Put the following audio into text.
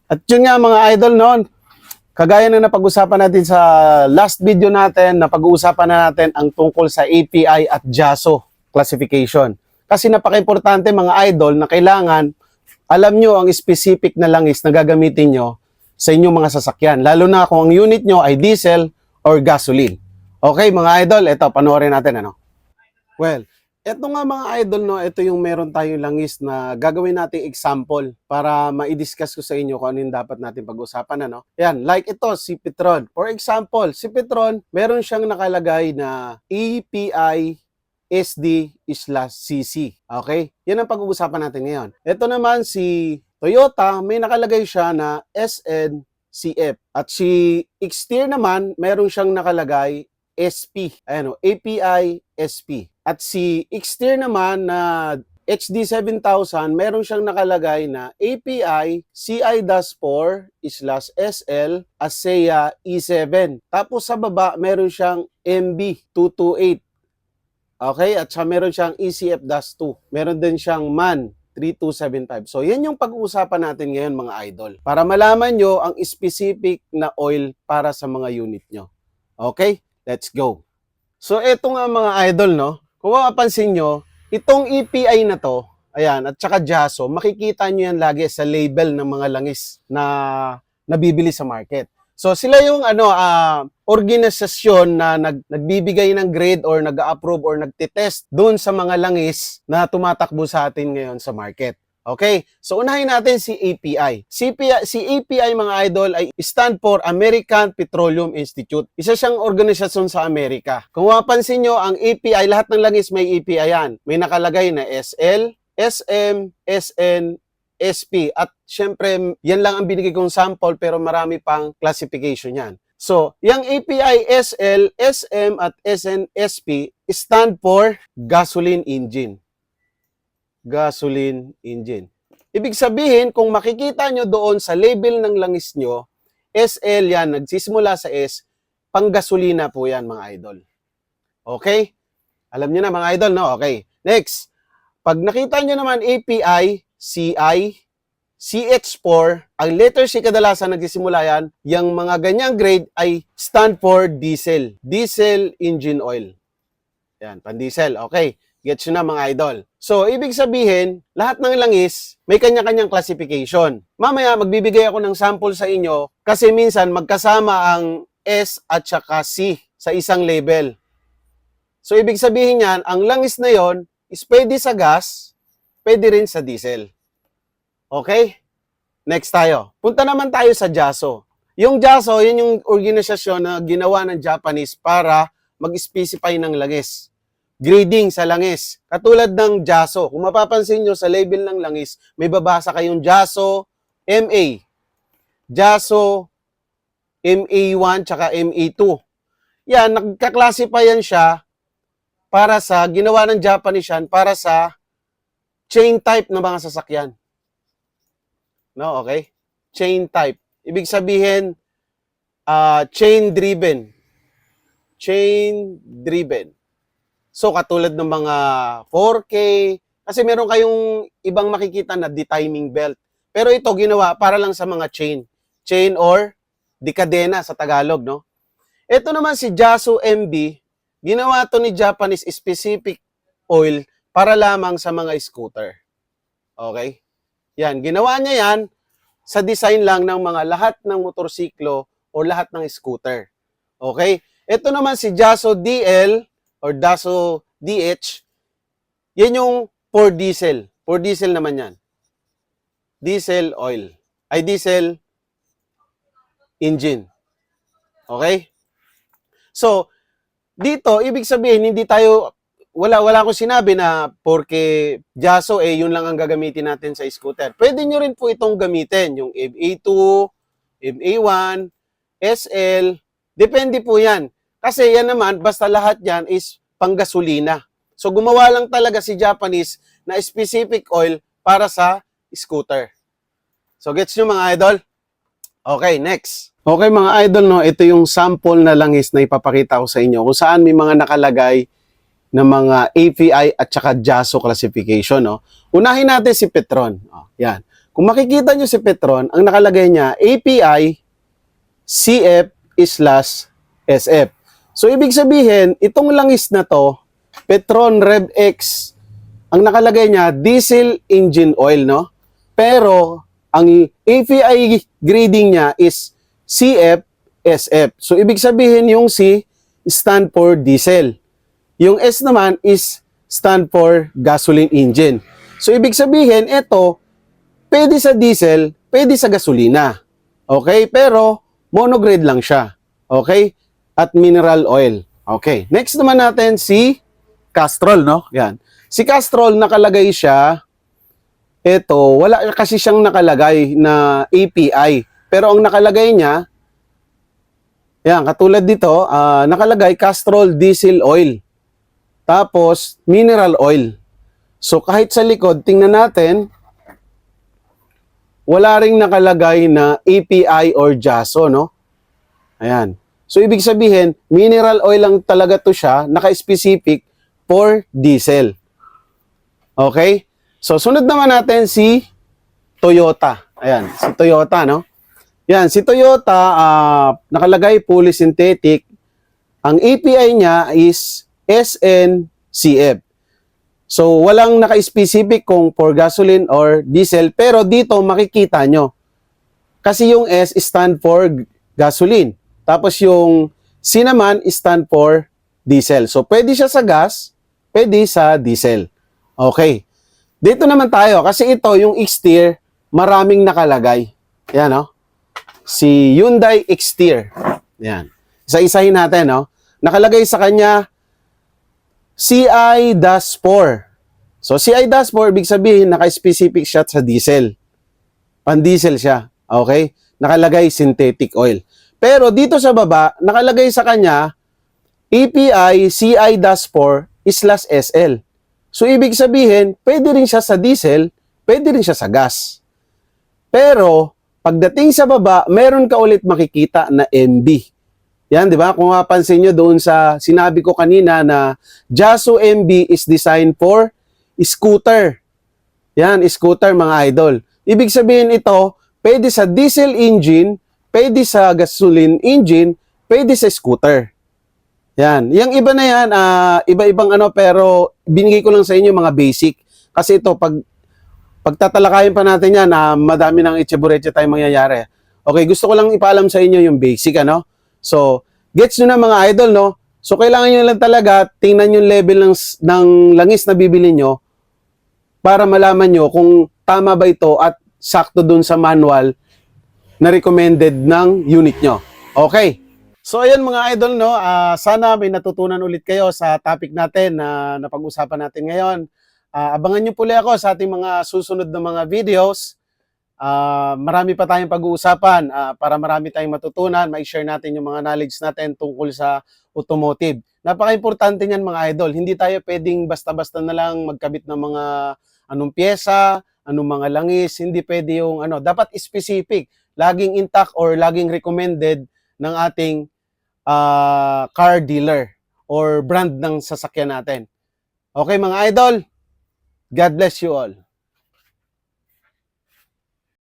At yun nga mga idol noon, kagaya na napag-usapan natin sa last video natin, napag-uusapan na natin ang tungkol sa API at JASO classification. Kasi napaka-importante mga idol na kailangan alam nyo ang specific na langis na gagamitin nyo sa inyong mga sasakyan. Lalo na kung ang unit nyo ay diesel or gasoline. Okay mga idol, ito panoorin natin ano. Well, eto nga mga idol, no, ito yung meron tayong langis na gagawin nating example para ma-discuss ko sa inyo kung ano yung dapat natin pag-usapan. Ano? Yan, like ito, si Petron. For example, si Petron, meron siyang nakalagay na EPI SD/CC. Okay? Yan ang pag-uusapan natin ngayon. Ito naman si Toyota, may nakalagay siya na SNCF. At si Xteer naman, meron siyang nakalagay SP. Ayan o, API SP. At si Xteer naman na HD7000, meron siyang nakalagay na API CI-4/SL ASEA E7. Tapos sa baba, meron siyang MB228. Okay? At sa meron siyang ECF-2. Meron din siyang MAN 3275. So, yan yung pag-uusapan natin ngayon mga idol. Para malaman nyo ang specific na oil para sa mga unit nyo. Okay? Let's go. So, eto nga mga idol, no? Kung mapapansin nyo, itong EPI na to, ayan, at saka JASO, makikita nyo yan lagi sa label ng mga langis na nabibili sa market. So, sila yung organisasyon na nagbibigay ng grade or nag-approve or nagtitest doon sa mga langis na tumatakbo sa atin ngayon sa market. Okay, so unahin natin si API. Si API mga idol ay stand for American Petroleum Institute. Isa siyang organisasyon sa Amerika. Kung mapansin nyo, ang API, lahat ng langis may API yan. May nakalagay na SL, SM, SN, SP. At syempre, yan lang ang binigay kong sample pero marami pang classification yan. So, yung API SL, SM at SN, SP stand for gasoline engine. Gasoline engine. Ibig sabihin, kung makikita nyo doon sa label ng langis nyo, SL yan, nagsisimula sa S, panggasolina po yan mga idol. Okay? Alam nyo na mga idol, no? Okay. Next, pag nakita nyo naman API, CI, CH4, ang letter C kadalasan nagsisimula yan, yung mga ganyang grade ay stand for diesel. Diesel engine oil. Yan, pan-diesel. Okay. Gets nyo na mga idol. So, ibig sabihin, lahat ng langis may kanya-kanyang classification. Mamaya, magbibigay ako ng sample sa inyo kasi minsan magkasama ang S at saka C sa isang label. So, ibig sabihin yan, ang langis na yon is pwede sa gas, pwede rin sa diesel. Okay? Next tayo. Punta naman tayo sa JASO. Yung JASO, yun yung organisasyon na ginawa ng Japanese para mag-specify ng langis. Grading sa langis. Katulad ng JASO. Kung mapapansin nyo sa label ng langis, may babasa kayong JASO MA. JASO MA1 tsaka MA2. Yan, nagka-classify yan siya para sa, ginawa ng Japanese yan, para sa chain type ng mga sasakyan. No, okay? Chain type. Ibig sabihin, chain driven. Chain driven. So, katulad ng mga 4K, kasi meron kayong ibang makikita na detiming belt. Pero ito ginawa para lang sa mga chain. Chain or dekadena sa Tagalog, no? Ito naman si JASO MB, ginawa to ni Japanese specific oil para lamang sa mga scooter. Okay? Yan, ginawa niya yan sa design lang ng mga lahat ng motorsiklo o lahat ng scooter. Okay? Ito naman si JASO DL or JASO DH, yan yung for diesel. For diesel naman yan. Diesel oil. Ay, diesel engine. Okay? So, dito, ibig sabihin, hindi tayo, wala akong sinabi na porque JASO, yun lang ang gagamitin natin sa scooter. Pwede nyo rin po itong gamitin, yung MA2, MA1, SL, depende po yan. Kasi yan naman, basta lahat yan is panggasolina. So, gumawa lang talaga si Japanese na specific oil para sa scooter. So, gets nyo mga idol? Okay, next. Okay mga idol, no, ito yung sample na langis na ipapakita ko sa inyo kung saan may mga nakalagay na mga API at saka JASO classification. No? Unahin natin si Petron. Yan. Kung makikita nyo si Petron, ang nakalagay niya, API CF/SF. So, ibig sabihin, itong langis na to, Petron Rev X, ang nakalagay niya, diesel engine oil, no? Pero, ang API grading niya is CF/SF. So, ibig sabihin, yung C stand for diesel. Yung S naman is stand for gasoline engine. So, ibig sabihin, ito, pwede sa diesel, pwede sa gasolina. Okay? Pero, monograde lang siya. Okay? At mineral oil. Okay. Next naman natin si Castrol, no? Yan. Si Castrol, nakalagay siya, ito, wala kasi siyang nakalagay na API. Pero ang nakalagay niya, yan, katulad dito, nakalagay Castrol diesel oil. Tapos, mineral oil. So, kahit sa likod, tingnan natin, wala ring nakalagay na API or JASO, no? Ayan. So, ibig sabihin, mineral oil lang talaga to siya, naka-specific for diesel. Okay? So, sunod naman natin si Toyota. Ayan, si Toyota, no? Yan, si Toyota, nakalagay fully synthetic. Ang API niya is SNCF. So, walang naka-specific kung for gasoline or diesel, pero dito makikita nyo. Kasi yung S stand for gasoline. Tapos yung C naman stand for diesel. So, pwede siya sa gas, pwede sa diesel. Okay. Dito naman tayo, kasi ito, yung Xtier, maraming nakalagay. Yan, no? Si Hyundai Xtier. Yan. Isa-isahin natin, no? Nakalagay sa kanya, CI-4. So, CI-4, ibig sabihin, naka-specific siya sa diesel. Pan-diesel siya. Okay? Nakalagay synthetic oil. Pero dito sa baba, nakalagay sa kanya, API CI-4/SL. So, ibig sabihin, pwede rin siya sa diesel, pwede rin siya sa gas. Pero, pagdating sa baba, meron ka ulit makikita na MB. Yan, di ba? Kung mapansin nyo doon sa sinabi ko kanina na JASO MB is designed for scooter. Yan, scooter mga idol. Ibig sabihin ito, pwede sa diesel engine, pwede sa gasoline engine, pwede sa scooter. Yan. Yung iba na yan, iba-ibang ano, pero binigay ko lang sa inyo mga basic. Kasi ito, pagtatalakayin pa natin yan, madami ng itchebureche tayong mangyayari. Okay, gusto ko lang ipaalam sa inyo yung basic, ano? So, gets nyo na mga idol, no? So, kailangan nyo lang talaga, tingnan yung level ng langis na bibili nyo para malaman nyo kung tama ba ito at sakto dun sa manual na recommended ng unit nyo. Okay. So, ayan mga idol, no? Sana may natutunan ulit kayo sa topic natin na napag-usapan natin ngayon. Abangan nyo puli ako sa ating mga susunod na mga videos. Marami pa tayong pag-uusapan para marami tayong matutunan, ma-share natin yung mga knowledge natin tungkol sa automotive. Napaka-importante niyan mga idol. Hindi tayo pwedeng basta-basta na lang magkabit ng mga anong pyesa, anong mga langis. Hindi pwede yung ano, dapat specific. Laging intact or laging recommended ng ating car dealer or brand ng sasakyan natin. Okay mga idol, God bless you all.